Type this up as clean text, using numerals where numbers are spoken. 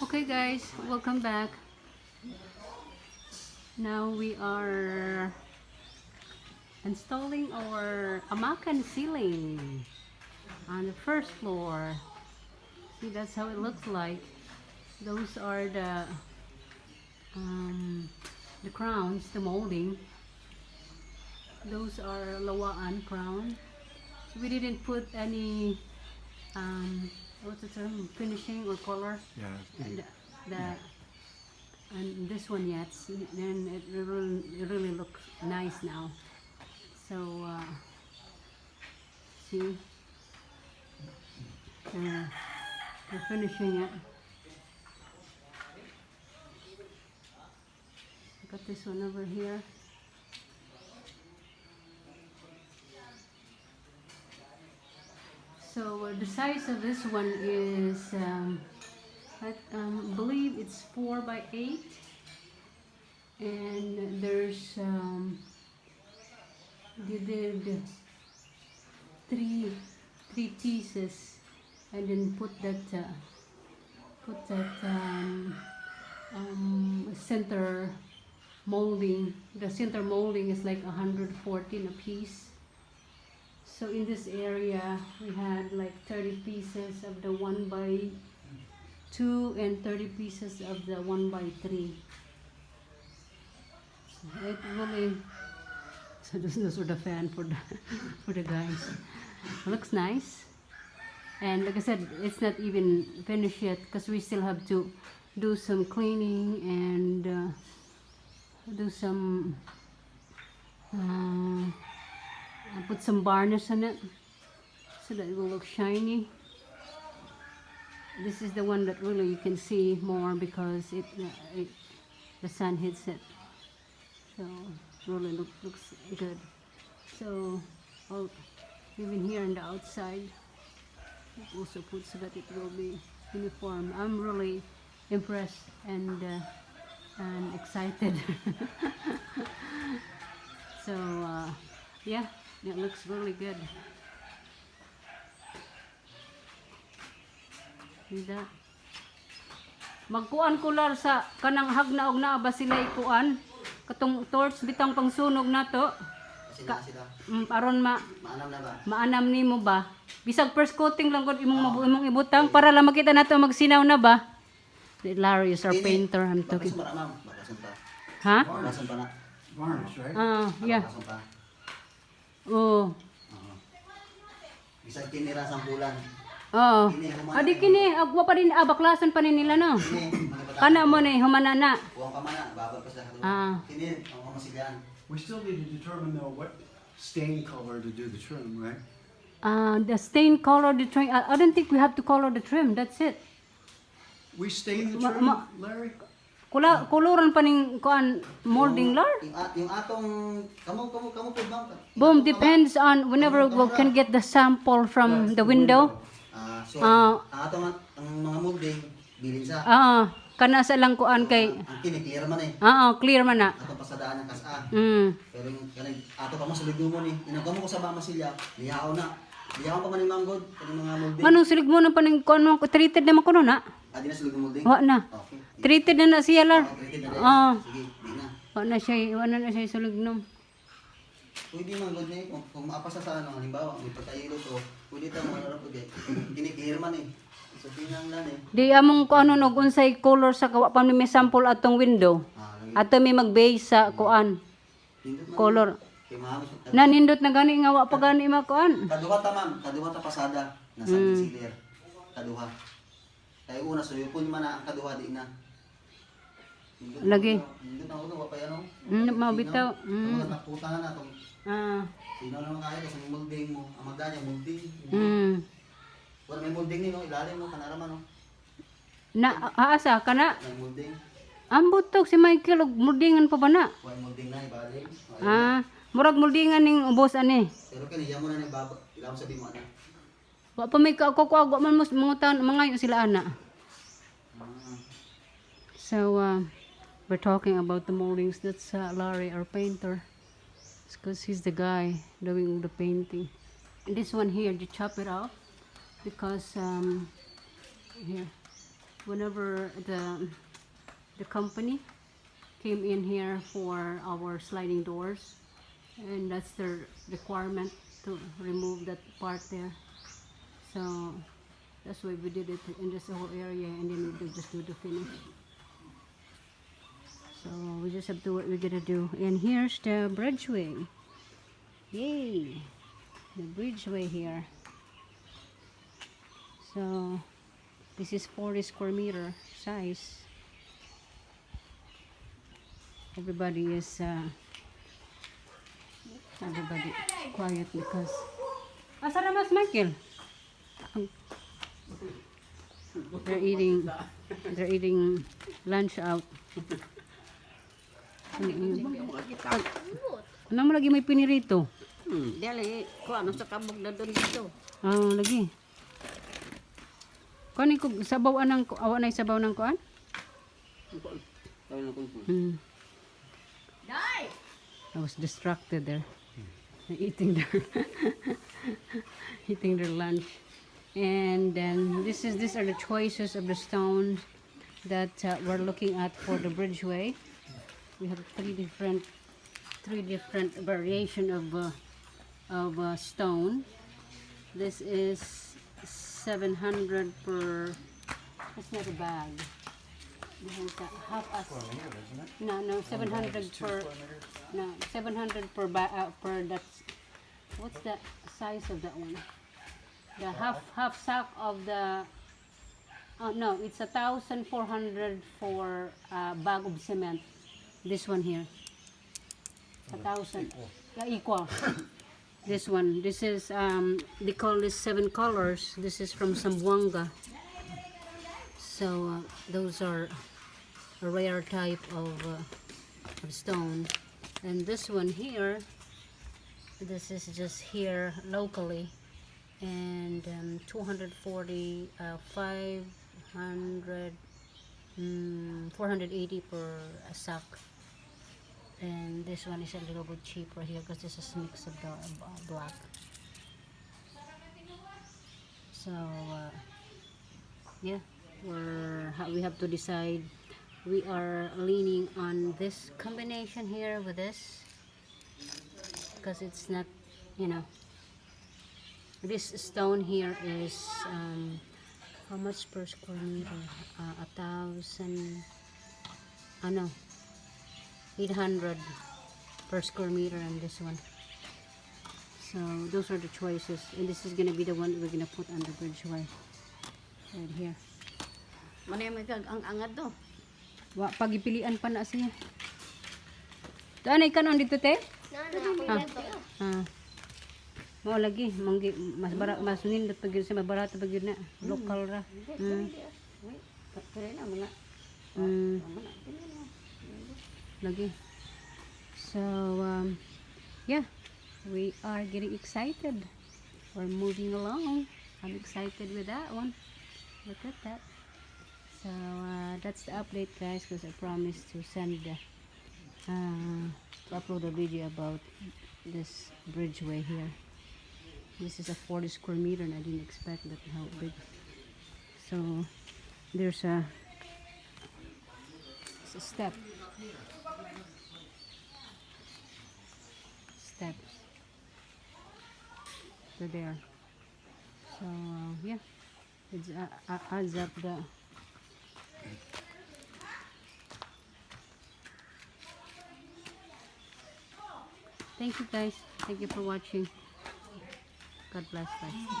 Okay guys, welcome back. Now we are installing our AMAKAN ceiling on the first floor. See, that's how it looks like. Those are the crowns, the molding. Those are lawaan crown. So we didn't put any what's the term, finishing or color. Yeah. And this one yet. Then it really looks nice now. So see, we're finishing it. Got this one over here. So the size of this one is I believe it's 4 by 8, and there's they did three pieces, and then put that center molding. The center molding is like 114 a piece. So in this area we had like 30 pieces of the 1 by 2 and 30 pieces of the 1 by 3. So it really, so this is sort of fan for the guys. It looks nice, and like I said, it's not even finished yet because we still have to do some cleaning and do some put some varnish on it so that it will look shiny. This is the one that really you can see more because the sun hits it, so really looks good. So even here on the outside also put so that it will be uniform. I'm really impressed and excited. So yeah, it looks really good. Hindi. Magkuan kular sa kanang hagnaog na ba sila ikuan? Katong torch bitang pangsunog na to. Aron maanam na ba? Maanam nimo ba? Bisag first coating lang gud imong ibutang para lang makita nato magsinaw na ba? Larry is our painter. I'm talking. Ha? Varnish, right? Yeah. Oh. Bisag kinira sampulan. Oo. Adi kini agwa pa din baklasan pa ni nila no. Kana mo ni humanana. Uwang pamana babad pa sila. Kini ang masigan. We still need to determine though what stain color to do the trim, right? The stain color the trim. I don't think we have to color the trim. That's it. We stain the trim, Larry? Kuluran pa ning kuan molding lar. Yung atong kamo po bang? Boom, depends on whenever we can get the sample from the window. So ang atong ang mga molding bilin sa. Kana sa lang kuan kay. Ang kini clear man eh. Clear man na. Atong pasadaan ng kasa. Pero yung kanang ato pa mo sulig mo ni. Inagamo ko sa ba masilya. Lihaw na. Lihaw pa man ni manggod kanang mga molding. Manong sulig mo na pa ning kuan mo treated na man kuno na. Adi na sulig molding. Wa na. Okay. Treated na siya lar. Sige, di na. Wa na siya sulig nom. Pwede man good ni kung maapasa sa ano halimbawa may pataylo to pwede ta mo ra pwede kini-clear man eh so tingnan lang eh Di among kuan og unsay color sa kawa pa may sample atong window. Ato may mag-base sa kuan color. Nanindot na gani nga wa pa gani makuan. Kaduha ta ma'am, kaduha ta pasada nasa concealer. Kaduha. Kay una suyupon man na ang kaduha di na. Lagi. Nindot na ulo pa yan oh. Mabitaw. Mga nakutangan na tong. Sino naman kaya sa molding mo? Ang magdanya molding. Wala may molding ni no, ilalim mo kanaraman no. Na aasa kana? May molding. Ang butok si Michael og moldingan pa ba na? Wala molding na ibalim. Murag moldingan ning ubos ani. Pero kaniya mo na ni baba, ilaw sa bimo na. Wa pa may kakukuag wa man mga taon mangayo sila ana. So we're talking about the moldings. That's Larry, our painter. It's because he's the guy doing all the painting. And this one here, you chop it off because here whenever the company came in here for our sliding doors, and that's their requirement to remove that part there. So that's why we did it in this whole area, and then we just do the finish. So we just have to what we're gonna do. And here's the bridgeway. Yay! The bridgeway here. So this is 40 square meter size. Everybody is everybody quiet because asa na mas Michael? They're eating lunch out. Ano mo lagi may pinirito? Dali, ko ano sa kabog na doon dito. Oh, lagi. Kuan ko sabaw anang awa na sabaw nang kuan? Hmm. I was distracted there. Eating their lunch. And then these are the choices of the stones that we're looking at for the bridgeway. We have three different variation of stone. This is 700 per. That's not a bag. Half as. No, 700 per. No, 700 per per. That's. What's the size of that one? The half sack of the. Oh no, it's 1,400 for a bag of cement. This one here. 1,000. Yeah, equal. This one. This is they call this 7 colors. This is from Zamboanga. So those are a rare type of stone. And this one here, this is just here locally, and 240, 500, 480 per sack. And this one is a little bit cheaper here because this is a mix of the black. So yeah, we have to decide. We are leaning on this combination here with this because it's not, you know, this stone here is how much per square meter? 1,000. I know. 800 per square meter, and this one. So those are the choices, and this is gonna be the one we're gonna put on the bridgeway right here. Manay may ang angad do. Wa pagipilian pa na siya. Doon ay kanon dito te? Mao lagi mas nindot pag yun sa mas barato pag yun na local ra. Lagi. So yeah, we are getting excited. We're moving along. I'm excited with that one. Look at that. So that's the update, guys, because I promised to send to upload a video about this bridgeway here. This is a 40 square meter, and I didn't expect that how big. So there's a step. Steps to there. So yeah, it adds up the. Thank you guys. Thank you for watching. God bless, guys.